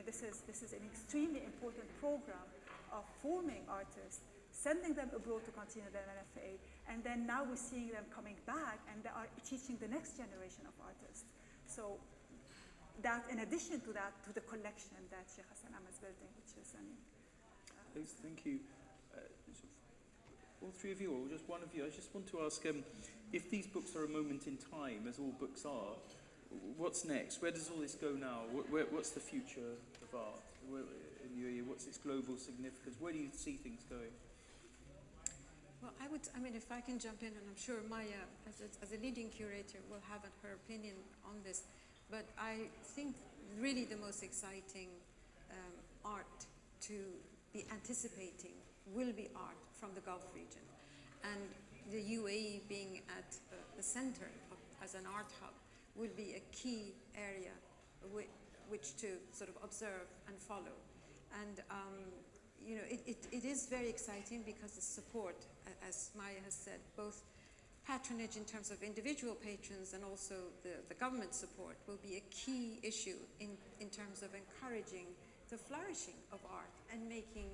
this is an extremely important program of forming artists, sending them abroad to continue their MFA, and then now we're seeing them coming back and they are teaching the next generation of artists. So that, in addition to that, to the collection that Sheikha Salama is building, which is, Thank you. All three of you, or just one of you, I just want to ask, if these books are a moment in time, as all books are, what's next? Where does all this go now? What's the future of art in UAE? What's its global significance? Where do you see things going? Well, if I can jump in, and I'm sure Maya, as a leading curator, will have her opinion on this, but I think really the most exciting art to be anticipating will be art from the Gulf region. And the UAE being at the center as an art hub will be a key area which to sort of observe and follow. And it is very exciting because the support, as Maya has said, both patronage in terms of individual patrons and also the government support will be a key issue in terms of encouraging the flourishing of art and making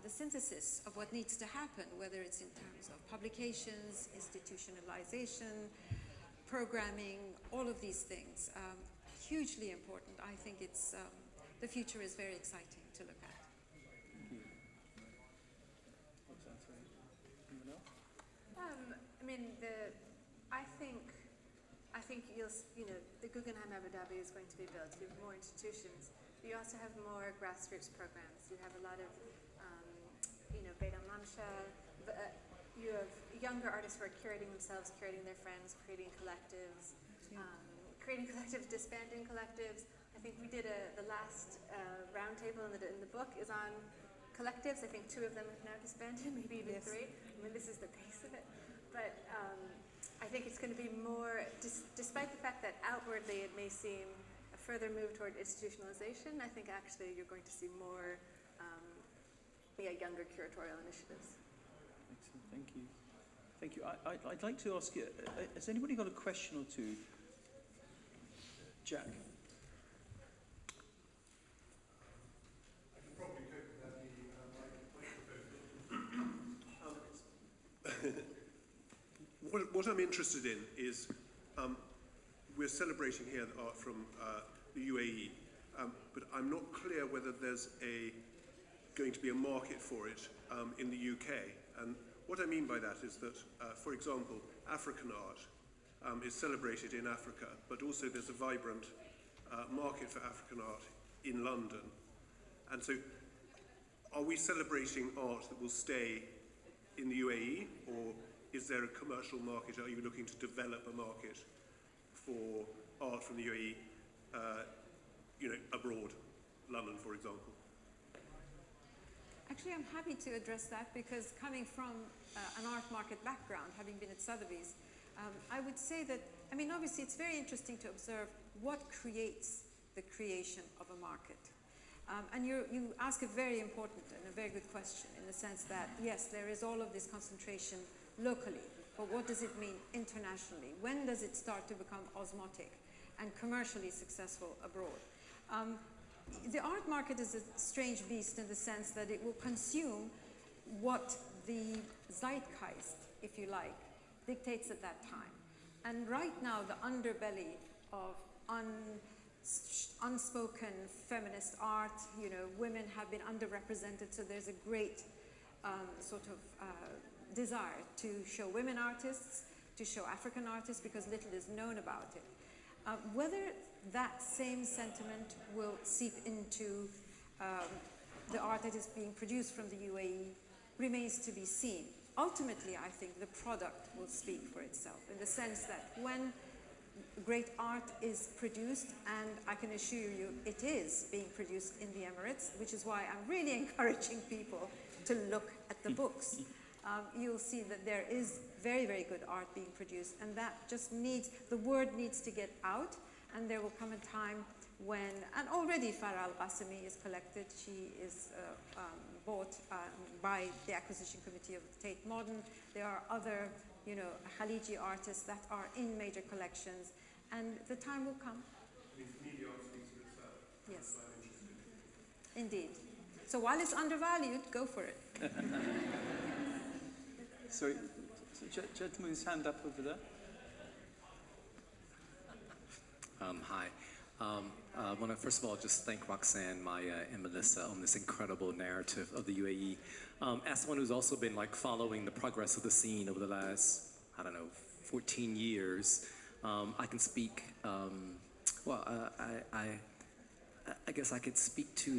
the synthesis of what needs to happen, whether it's in terms of publications, institutionalization, programming, all of these things. Hugely important. I think it's the future is very exciting to look at. I think the Guggenheim Abu Dhabi is going to be built. You have more institutions. You also have more grassroots programs. You have a lot of, Beit al-Mamsha. You have younger artists who are curating themselves, curating their friends, creating collectives, disbanding collectives. I think we did the last roundtable in the book is on collectives. I think 2 of them have now disbanded, maybe even 3. This is the pace of it. But I think it's going to be more, despite the fact that outwardly it may seem a further move toward institutionalization, I think actually you're going to see more younger curatorial initiatives. Excellent, thank you. Thank you. I'd like to ask you, has anybody got a question or two? Jack. What I'm interested in is we're celebrating here the art from the UAE, but I'm not clear whether there's going to be a market for it in the UK. And what I mean by that is that, for example, African art is celebrated in Africa, but also there's a vibrant market for African art in London. And so are we celebrating art that will stay in the UAE, or is there a commercial market? Are you looking to develop a market for art from the UAE, abroad, London, for example? Actually, I'm happy to address that because coming from an art market background, having been at Sotheby's, I would say that, obviously it's very interesting to observe what creates the creation of a market. And you ask a very important and a very good question in the sense that, yes, there is all of this concentration locally, but what does it mean internationally? When does it start to become osmotic and commercially successful abroad? The art market is a strange beast in the sense that it will consume what the zeitgeist, if you like, dictates at that time. And right now, the underbelly of unspoken feminist art, women have been underrepresented, so there's a great desire to show women artists, to show African artists, because little is known about it. Whether that same sentiment will seep into the art that is being produced from the UAE remains to be seen. ultimately, I think the product will speak for itself, in the sense that when great art is produced, and I can assure you it is being produced in the Emirates, which is why I'm really encouraging people to look at the books. You'll see that there is very, very good art being produced, and that just needs, the word needs to get out, and there will come a time when, and already Farah Al-Qasimi is collected, she is bought by the acquisition committee of Tate Modern. There are other, you know, Khaliji artists that are in major collections, and the time will come. Media art speaks for itself. Yes. Indeed. So while it's undervalued, go for it. Sorry, gentleman's hand up over there. Hi. I want to first of all just thank Roxane, Maya, and Melissa on this incredible narrative of the UAE. As someone who's also been like following the progress of the scene over the last, 14 years, I can speak. I guess I could speak to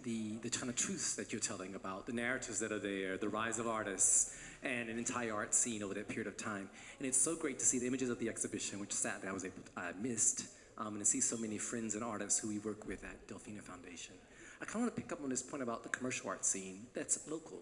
the kind of truths that you're telling about, the narratives that are there, the rise of artists, and an entire art scene over that period of time. And it's so great to see the images of the exhibition, which sadly I missed, and to see so many friends and artists who we work with at Delphina Foundation. I kind of want to pick up on this point about the commercial art scene that's local,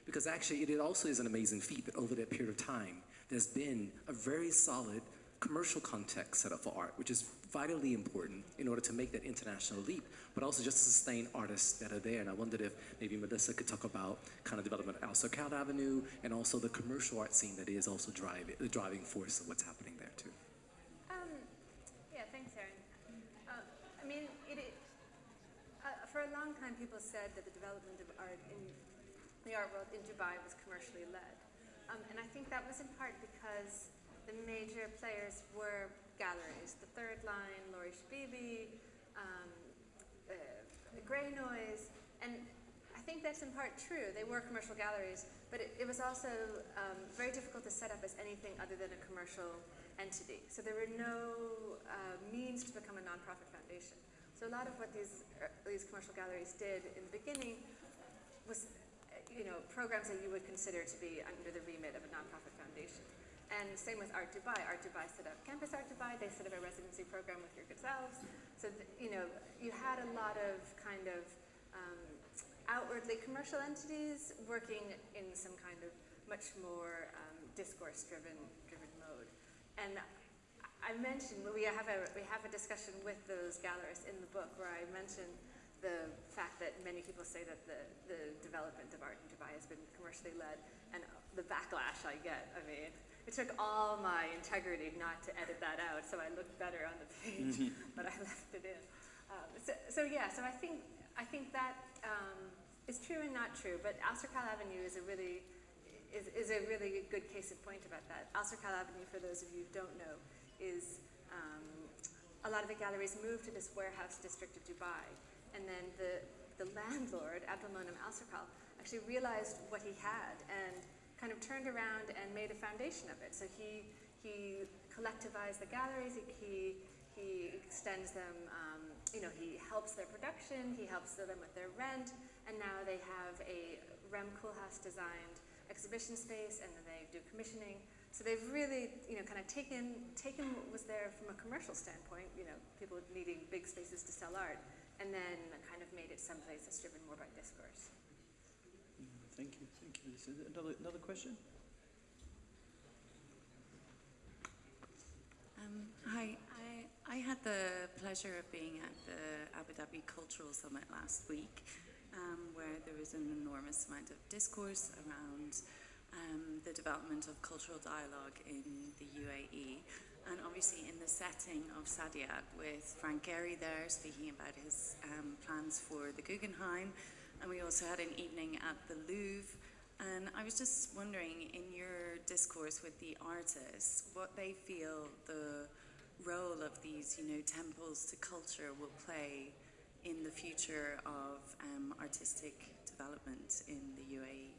because actually it also is an amazing feat that over that period of time, there's been a very solid commercial context set up for art, which is vitally important in order to make that international leap, but also just to sustain artists that are there. And I wondered if maybe Melissa could talk about kind of development of Al-Sarkal Avenue and also the commercial art scene that is also the driving force of what's happening there too. Yeah, thanks, Erin. I mean, for a long time people said that the development of art in the art world in Dubai was commercially led. And I think that was in part because the major players were galleries, the Third Line, Laurie Shabibi, Grey Noise, and I think that's in part true. They were commercial galleries, but it was also very difficult to set up as anything other than a commercial entity. So there were no means to become a nonprofit foundation. So a lot of what these commercial galleries did in the beginning was, programs that you would consider to be under the remit of a nonprofit foundation. And same with Art Dubai. Art Dubai set up Campus Art Dubai. They set up a residency program with your good selves. So, you had a lot of kind of outwardly commercial entities working in some kind of much more discourse-driven mode. And I mentioned, we have a discussion with those gallerists in the book where I mentioned the fact that many people say that the development of art in Dubai has been commercially led, and the backlash I get. I mean, it took all my integrity not to edit that out, so I looked better on the page, but I left it in. So I think that is true and not true. But Al-Sarkal Avenue is a really good case in point about that. Al-Sarkal Avenue, for those of you who don't know, is a lot of the galleries moved to this warehouse district of Dubai, and then the landlord, Abdulmonem Al-Sarkal, actually realized what he had and kind of turned around and made a foundation of it. So he collectivized the galleries, he extends them, he helps their production, he helps them with their rent, and now they have a Rem Koolhaas designed exhibition space, and then they do commissioning. So they've really, kind of taken what was there from a commercial standpoint, people needing big spaces to sell art, and then kind of made it someplace that's driven more by discourse. Thank you. Another question? Hi, I had the pleasure of being at the Abu Dhabi Cultural Summit last week, where there was an enormous amount of discourse around the development of cultural dialogue in the UAE, and obviously in the setting of Saadiyat, with Frank Gehry there speaking about his plans for the Guggenheim, and we also had an evening at the Louvre. And I was just wondering, in your discourse with the artists, what they feel the role of these, temples to culture will play in the future of artistic development in the UAE.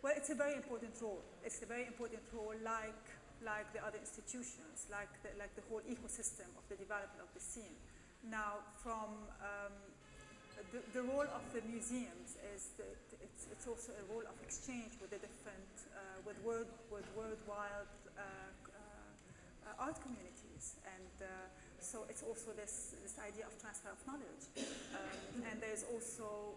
Well, it's a very important role. It's a very important role, like like the other institutions, like the whole ecosystem of the development of the scene. Now, from the role of the museums is that it's also a role of exchange with the different, with worldwide art communities, and so it's also this idea of transfer of knowledge, and there's also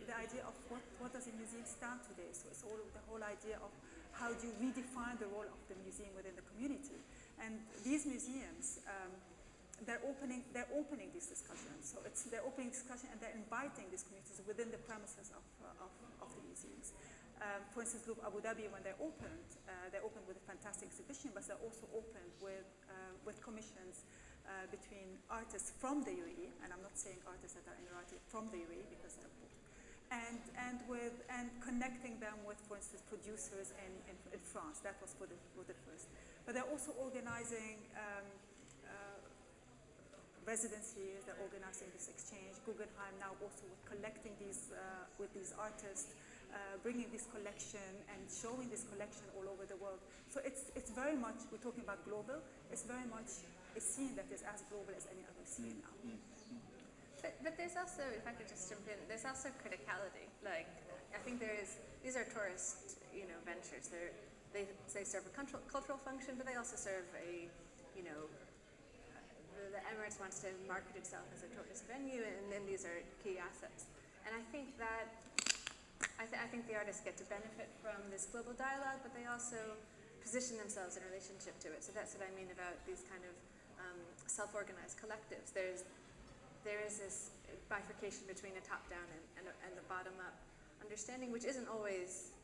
the idea of what does a museum stand today. So it's all the whole idea of how do you redefine the role of the museum within the community, and these museums. They're opening these discussions. So they're opening discussion and they're inviting these communities within the premises of the museums. For instance, look, Abu Dhabi, when they opened with a fantastic exhibition, but they're also opened with commissions between artists from the UAE, and I'm not saying artists that are Emirati, from the UAE, because they're both, and connecting them with, for instance, producers in France. That was for the first. But they're also organizing residencies, they're organizing this exchange. Guggenheim now also with collecting these with these artists, bringing this collection and showing this collection all over the world. So it's very much, we're talking about global, it's very much a scene that is as global as any other scene now. But there's also, if I could just jump in, there's also criticality. Like, I think these are tourist, ventures. They serve a cultural function, but they also serve a, the Emirates wants to market itself as a tourist venue, and then these are key assets. And I think that, I think the artists get to benefit from this global dialogue, but they also position themselves in relationship to it. So that's what I mean about these kind of self-organized collectives. There is this bifurcation between a top-down and a bottom-up understanding, which isn't always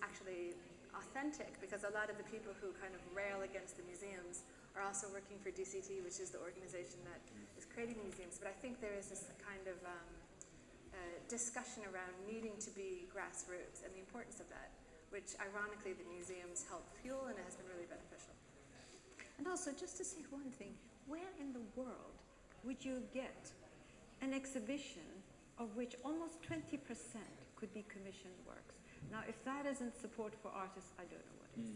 actually authentic, because a lot of the people who kind of rail against the museums are also working for DCT, which is the organization that is creating museums. But I think there is this kind of discussion around needing to be grassroots and the importance of that, which ironically the museums help fuel, and it has been really beneficial. And also, just to say one thing, where in the world would you get an exhibition of which almost 20% could be commissioned works? Now, if that isn't support for artists, I don't know what is.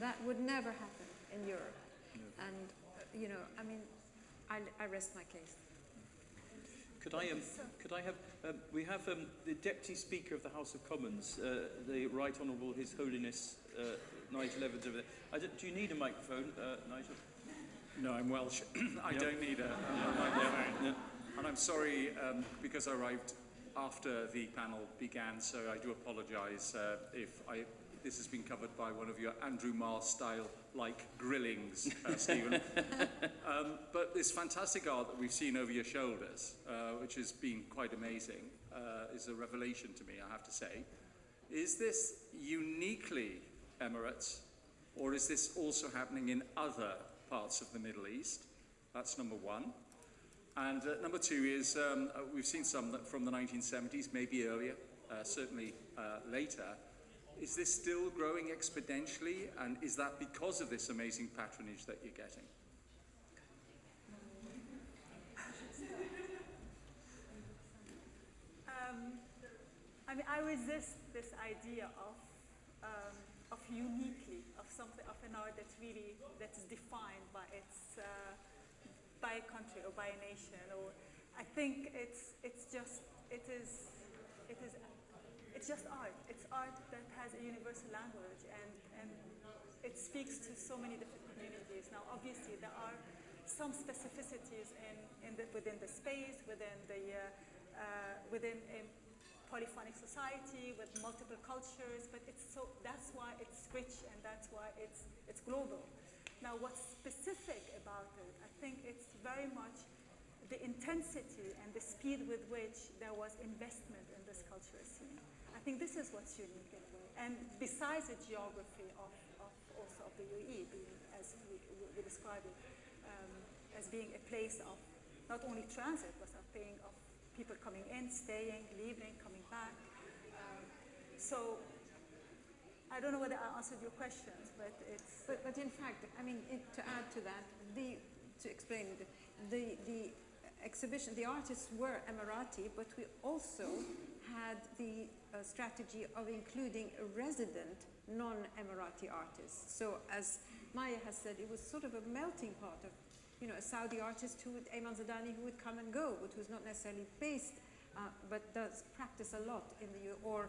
That would never happen in Europe. No. And, I rest my case. Could I have, we have the Deputy Speaker of the House of Commons, the Right Honourable His Holiness Nigel Evans over there. Do you need a microphone, Nigel? No, I'm Welsh. I don't need a microphone. Yeah. And I'm sorry, because I arrived after the panel began, so I do apologise if this has been covered by one of your Andrew Marr style grillings, Stephen. But this fantastic art that we've seen over your shoulders, which has been quite amazing, is a revelation to me, I have to say. Is this uniquely Emirates, or is this also happening in other parts of the Middle East? That's number one. And number two is, we've seen some from the 1970s, maybe earlier, certainly later. Is this still growing exponentially, and is that because of this amazing patronage that you're getting? I resist this idea of uniquely, of an art that's defined by by a country or by a nation, or I think it's just art. It's art that has a universal language, and it speaks to so many different communities. Now, obviously, there are some specificities within the space, within a polyphonic society with multiple cultures, but that's why it's rich, and that's why it's global. Now, what's specific about it, I think it's very much the intensity and the speed with which there was investment in this cultural scene. I think this is what's unique in a way. And besides the geography of the UAE, being, as we describe it, as being a place of not only transit, but of people coming in, staying, leaving, coming back. So I don't know whether I answered your questions, but it's... But in fact, to add to that, to explain, the exhibition, the artists were Emirati, but we also had the strategy of including resident non-Emirati artists. So as Maya has said, it was sort of a melting pot of, you know, a Saudi artist who would, Ayman Zadani, who would come and go, but who's not necessarily based, but does practice a lot in the, or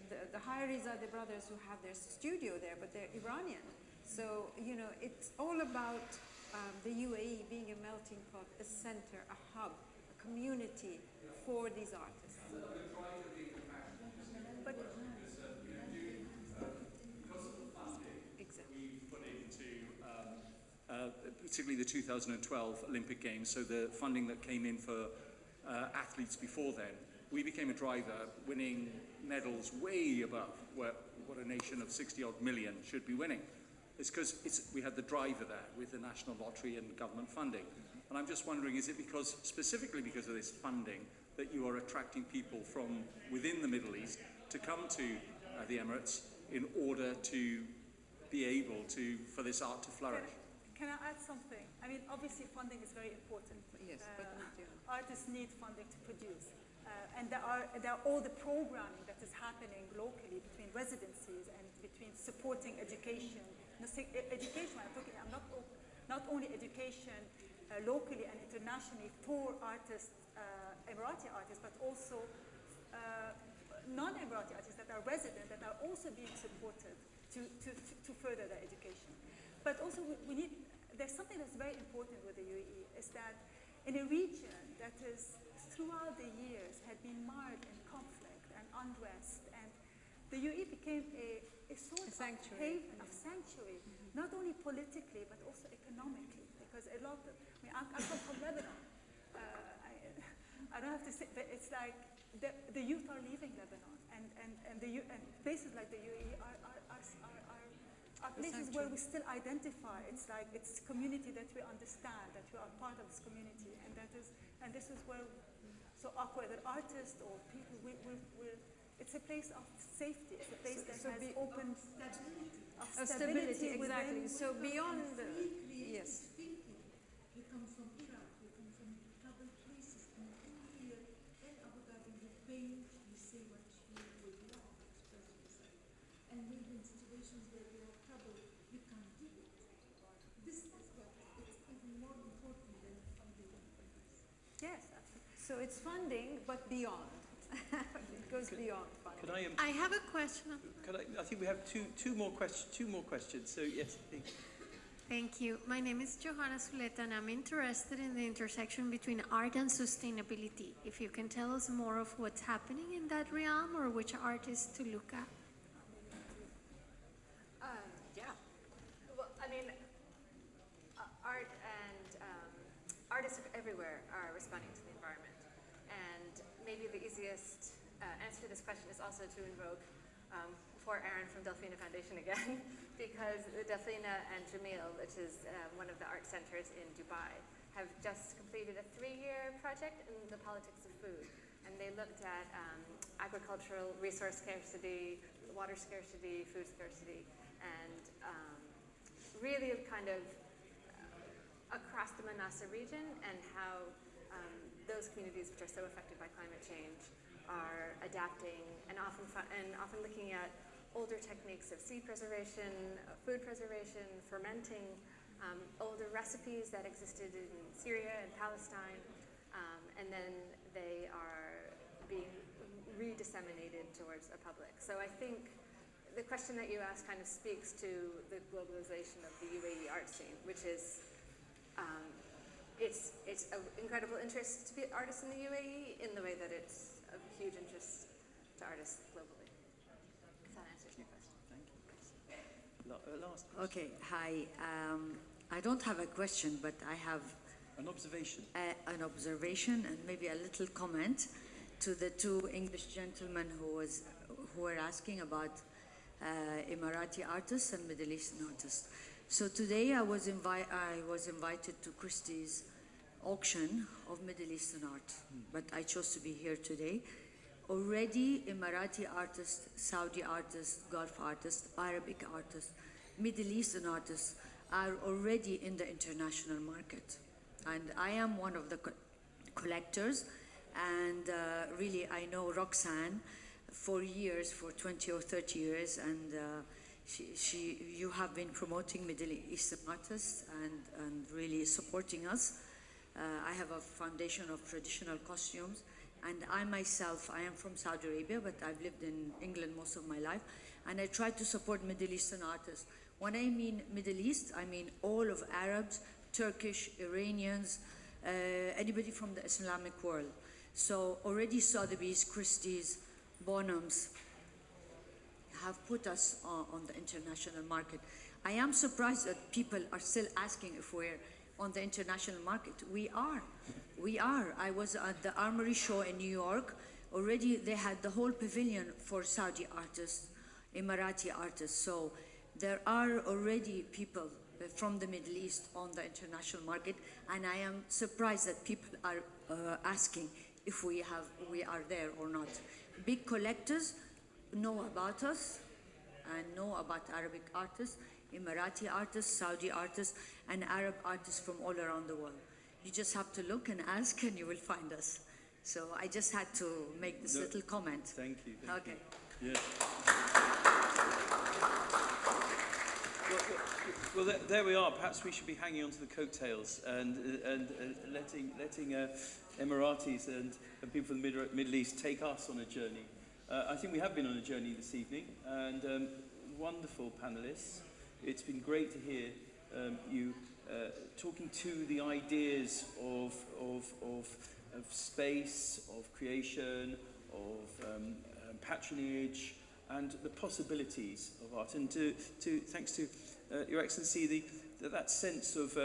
the Hayrizadeh brothers who have their studio there, but they're Iranian. So, you know, it's all about the UAE being a melting pot, a center, a hub, a community for these artists. But because of the funding we put into particularly the 2012 Olympic Games, so the funding that came in for athletes before then, we became a driver, winning medals way above what a nation of 60-odd million should be winning. It's because we had the driver there with the National Lottery and government funding. And I'm just wondering, is it because, specifically because of this funding, that you are attracting people from within the Middle East to come to the Emirates in order to be able to, for this art to flourish? Can I add something? I mean, obviously funding is very important. Yes, but artists need funding to produce. And there are all the programming that is happening locally between residencies and between supporting education. Education, I'm not only education locally and internationally for artists, Emirati artists, but also non-Emirati artists that are resident, that are also being supported to further their education. But also there's something that's very important with the UAE, is that in a region that is throughout the years had been marred in conflict and unrest, and the UAE became a sort of haven of sanctuary, not only politically but also economically, because a lot of, I come from Lebanon. I don't have to say, but it's like the youth are leaving Lebanon, and places like the UAE are places where we still identify. It's like it's community that we understand, that we are part of this community, and this is where, so whether artists or people, it's a place of safety. It's a place that has opened of stability. Exactly. So beyond the, yes. You come from Iraq, you come from troubled places, and here in Abu Dhabi you paint, you say what you would want, express yourself. And maybe in situations where you are troubled, you can't do it. This is what it's even more important than funding. Yes, absolutely. So it's funding, but beyond. It goes beyond funding. I have a question. I think we have two more questions. So yes. Thank you. My name is Johanna Suleta, and I'm interested in the intersection between art and sustainability. If you can tell us more of what's happening in that realm, or which artists to look at. Yeah. Well, I mean, art and artists everywhere are responding to the environment. And maybe the easiest answer to this question is also to invoke for Aaron from Delphina Foundation again, because Delphina and Jamil, which is one of the art centers in Dubai, have just completed a 3-year project in the politics of food. And they looked at agricultural resource scarcity, water scarcity, food scarcity, and really kind of across the Manassa region, and how those communities which are so affected by climate change are adapting and often looking at older techniques of seed preservation, food preservation, fermenting, older recipes that existed in Syria and Palestine, and then they are being re-disseminated towards a public. So I think the question that you asked kind of speaks to the globalization of the UAE art scene, which is it's of incredible interest to be artists in the UAE in the way that it's of huge interest to artists globally. If that answers your question. Thank you. Last question. Okay, hi. I don't have a question, but I have an observation. An observation and maybe a little comment to the two English gentlemen who were asking about Emirati artists and Middle Eastern artists. So today I was invited to Christie's auction of Middle Eastern art, but I chose to be here today. Already Emirati artists, Saudi artists, Gulf artists, Arabic artists, Middle Eastern artists are already in the international market. And I am one of the collectors, And really, I know Roxane for years, for 20 or 30 years, and you have been promoting Middle Eastern artists and really supporting us. I have a foundation of traditional costumes, and I myself, I am from Saudi Arabia, but I've lived in England most of my life, and I try to support Middle Eastern artists. When I mean Middle East, I mean all of Arabs, Turkish, Iranians, anybody from the Islamic world. So already Sotheby's, Christie's, Bonhams have put us on the international market. I am surprised that people are still asking if we're on the international market. We are. We are. I was at the Armory show in New York. Already they had the whole pavilion for Saudi artists, Emirati artists. So there are already people from the Middle East on the international market, and I am surprised that people are asking if we are there or not. Big collectors know about us and know about Arabic artists, Emirati artists, Saudi artists, and Arab artists from all around the world. You just have to look and ask, and you will find us. So I just had to make this little comment. Thank you. Okay. Yeah. Well, there we are. Perhaps we should be hanging on to the coattails and letting Emiratis and people from the Middle East take us on a journey. I think we have been on a journey this evening, and wonderful panelists. It's been great to hear you talking to the ideas of space, of creation, of patronage, and the possibilities of art. And thanks to Your Excellency, that sense of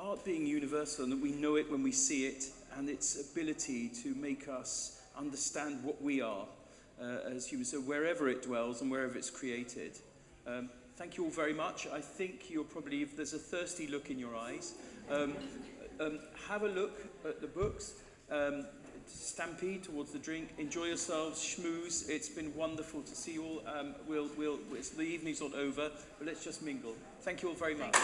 art being universal, and that we know it when we see it, and its ability to make us understand what we are as humans, so wherever it dwells and wherever it's created. Thank you all very much. I think you're probably, if there's a thirsty look in your eyes, have a look at the books, stampede towards the drink, enjoy yourselves, schmooze. It's been wonderful to see you all. The evening's not over, but let's just mingle. Thank you all very much.